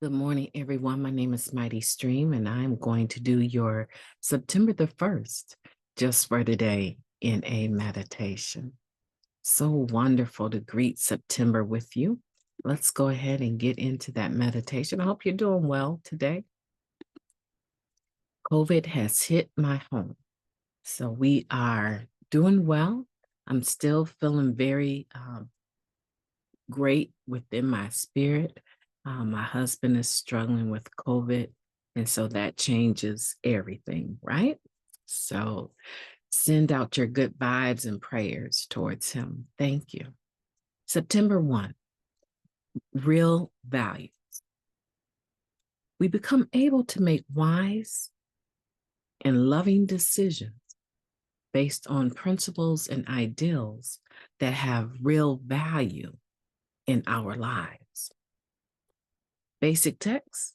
Good morning, everyone. My name is Mighty Stream, and I'm going to do your September the 1st, just for today, in a meditation. So wonderful to greet September with you. Let's go ahead and get into that meditation. I hope you're doing well today. COVID has hit my home, so we are doing well. I'm still feeling very great within my spirit. My husband is struggling with COVID, and so that changes everything, right? So send out your good vibes and prayers towards him. Thank you. September 1, real value. We become able to make wise and loving decisions based on principles and ideals that have real value in our lives. Basic text,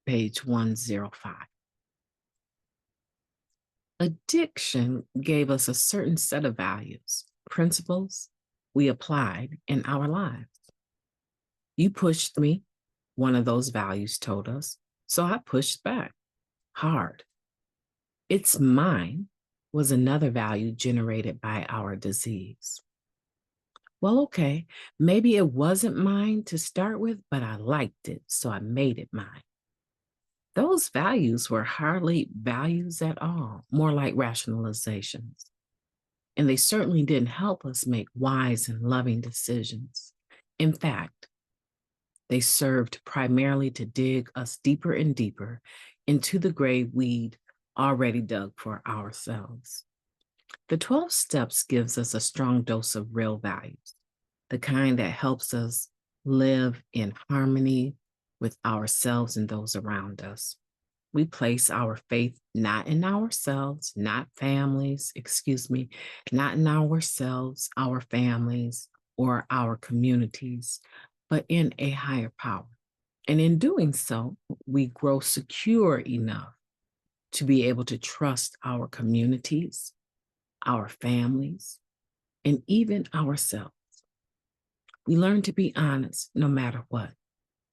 page 105. Addiction gave us a certain set of values, principles we applied in our lives. You pushed me, one of those values told us, so I pushed back hard. It's mine was another value generated by our disease. Well, okay, maybe it wasn't mine to start with, but I liked it, so I made it mine. Those values were hardly values at all, more like rationalizations. And they certainly didn't help us make wise and loving decisions. In fact, they served primarily to dig us deeper and deeper into the grave we'd already dug for ourselves. The 12 steps gives us a strong dose of real values, the kind that helps us live in harmony with ourselves and those around us. We place our faith not in ourselves, not families, not in ourselves, our families, or our communities, but in a higher power. And in doing so, we grow secure enough to be able to trust our communities, our families, and even ourselves. We learn to be honest no matter what.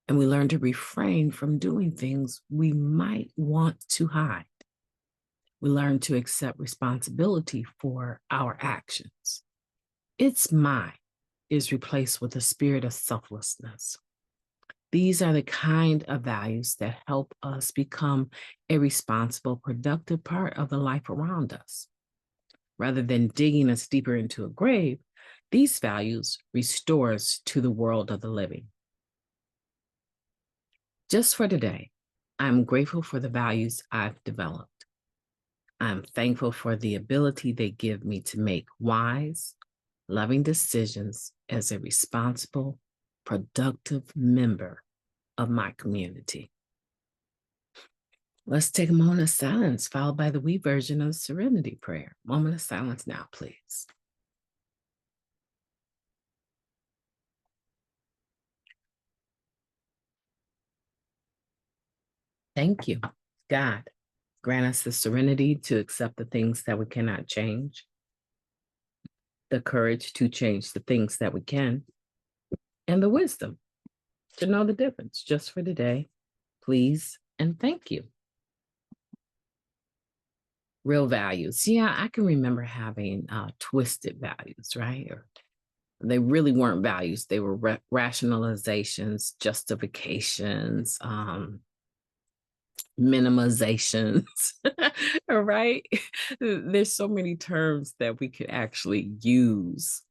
And we learn to refrain from doing things we might want to hide. We learn to accept responsibility for our actions. It's mine is replaced with a spirit of selflessness. These are the kind of values that help us become a responsible, productive part of the life around us. Rather than digging us deeper into a grave, these values restore us to the world of the living. Just for today, I'm grateful for the values I've developed. I'm thankful for the ability they give me to make wise, loving decisions as a responsible, productive member of my community. Let's take a moment of silence, followed by the we version of the Serenity Prayer. Moment of silence now, please. Thank you, God. Grant us the serenity to accept the things that we cannot change, the courage to change the things that we can, and the wisdom to know the difference. Just for today, please and thank you. Real values. Yeah, I can remember having twisted values, right? Or they really weren't values. They were rationalizations, justifications, minimizations, right? There's so many terms that we could actually use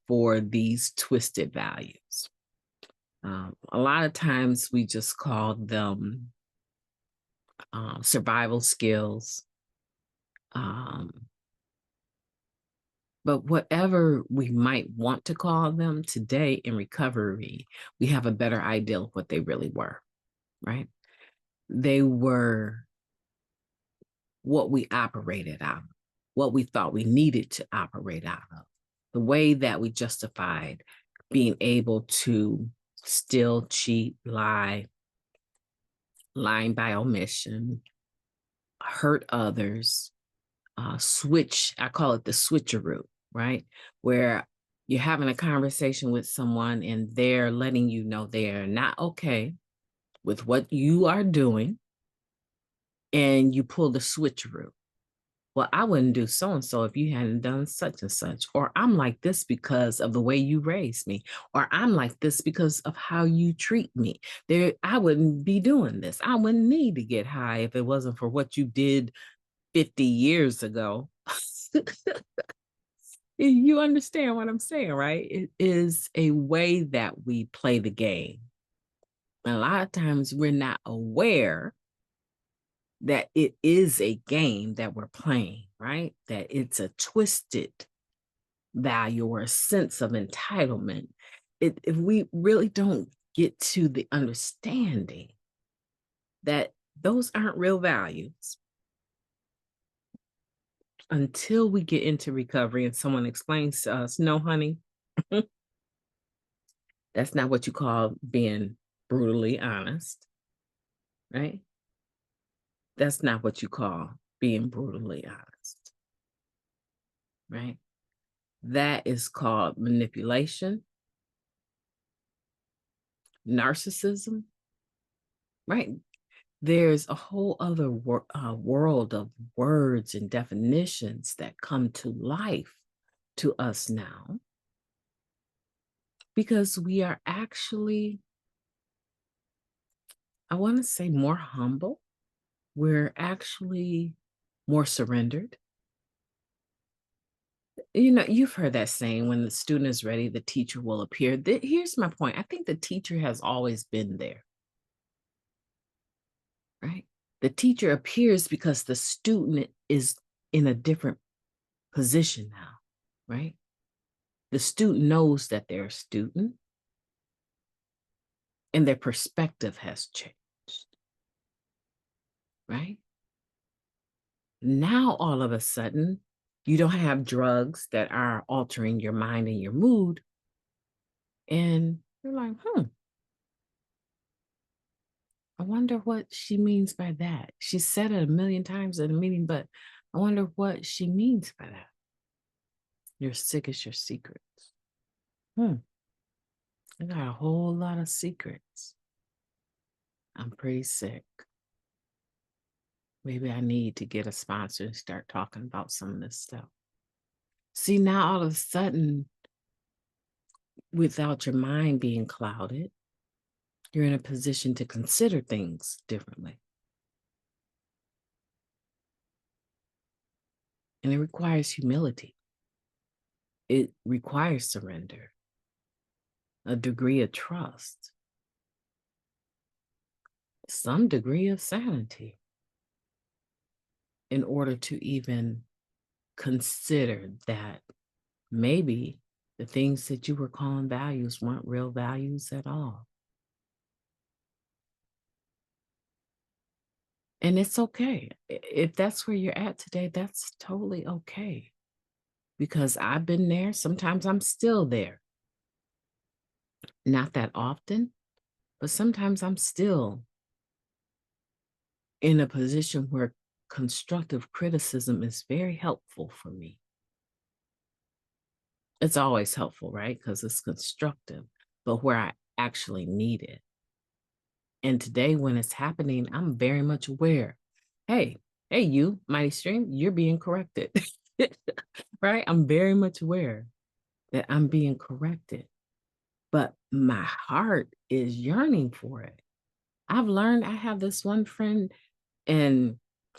for these twisted values. A lot of times we just call them survival skills. But whatever we might want to call them today in recovery, we have a better idea of what they really were, right? They were what we operated out of, what we thought we needed to operate out of, the way that we justified being able to steal, cheat, lie, lying by omission, hurt others, switch. I call it the switcheroo, right? Where you're having a conversation with someone and they're letting you know they're not okay, with what you are doing and you pull the switcheroo. Well, I wouldn't do so and so if you hadn't done such and such. Or I'm like this because of the way you raised me. Or I'm like this because of how you treat me. I wouldn't be doing this. I wouldn't need to get high if it wasn't for what you did 50 years ago. You understand what I'm saying, right? It is a way that we play the game. And a lot of times we're not aware that it is a game that we're playing, right? That it's a twisted value or a sense of entitlement. If we really don't get to the understanding that those aren't real values until we get into recovery and someone explains to us, no, honey, that's not what you call being brutally honest, right? That's not what you call being brutally honest, right? That is called manipulation, narcissism, right? There's a whole other world of words and definitions that come to life to us now because we are actually, I want to say, more humble. We're actually more surrendered. You know, you've heard that saying, when the student is ready, the teacher will appear. Here's my point. I think the teacher has always been there, right? The teacher appears because the student is in a different position now, right? The student knows that they're a student and their perspective has changed, right? Now, all of a sudden, you don't have drugs that are altering your mind and your mood. And you're like, I wonder what she means by that. She said it a million times in a meeting, but I wonder what she means by that. You're sick as your secrets. I got a whole lot of secrets. I'm pretty sick. Maybe I need to get a sponsor and start talking about some of this stuff. See, now all of a sudden, without your mind being clouded, you're in a position to consider things differently. And it requires humility. It requires surrender, a degree of trust, some degree of sanity in order to even consider that maybe the things that you were calling values weren't real values at all. And it's okay. If that's where you're at today, that's totally okay. Because I've been there. Sometimes I'm still there. Not that often, but sometimes I'm still in a position where constructive criticism is very helpful for me. It's always helpful, right? Because it's constructive, but where I actually need it. And today, when it's happening, I'm very much aware. Hey, you, Mighty Stream, you're being corrected, right? I'm very much aware that I'm being corrected, but my heart is yearning for it. I've learned, I have this one friend, and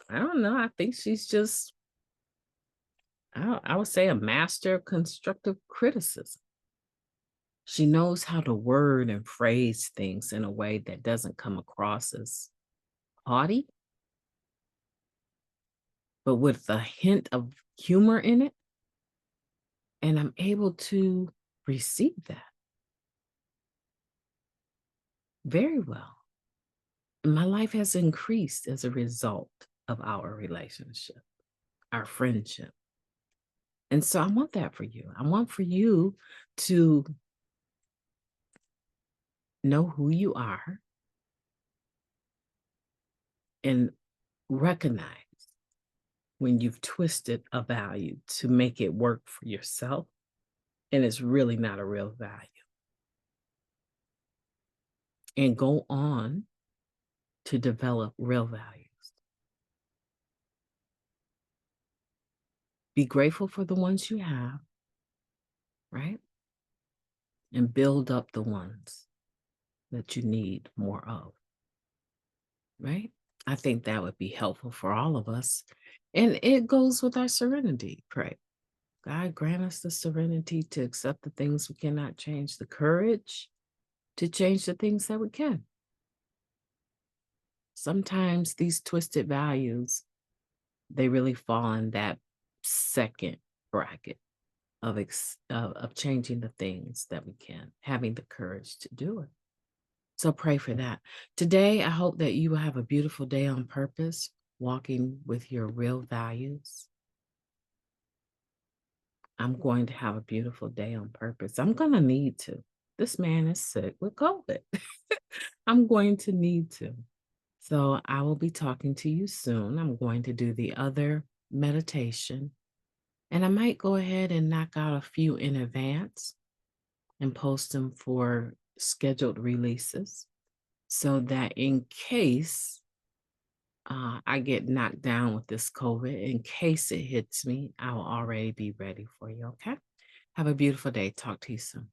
I don't know, I think she's just, I would say, a master of constructive criticism. She knows how to word and phrase things in a way that doesn't come across as haughty, but with a hint of humor in it. And I'm able to receive that very well. And my life has increased as a result of our relationship, our friendship. And so I want that for you. I want for you to know who you are and recognize when you've twisted a value to make it work for yourself and it's really not a real value. And go on to develop real values. Be grateful for the ones you have, right? And build up the ones that you need more of, right? I think that would be helpful for all of us. And it goes with our serenity, pray. God grant us the serenity to accept the things we cannot change, the courage to change the things that we can. Sometimes these twisted values, they really fall in that second bracket of changing the things that we can, having the courage to do it. So pray for that. Today, I hope that you will have a beautiful day on purpose, walking with your real values. I'm going to have a beautiful day on purpose. I'm going to need to. This man is sick with COVID. I'm going to need to. So I will be talking to you soon. I'm going to do the other meditation, and I might go ahead and knock out a few in advance and post them for scheduled releases so that in case I get knocked down with this COVID, in case it hits me, I will already be ready for you. Okay. Have a beautiful day. Talk to you soon.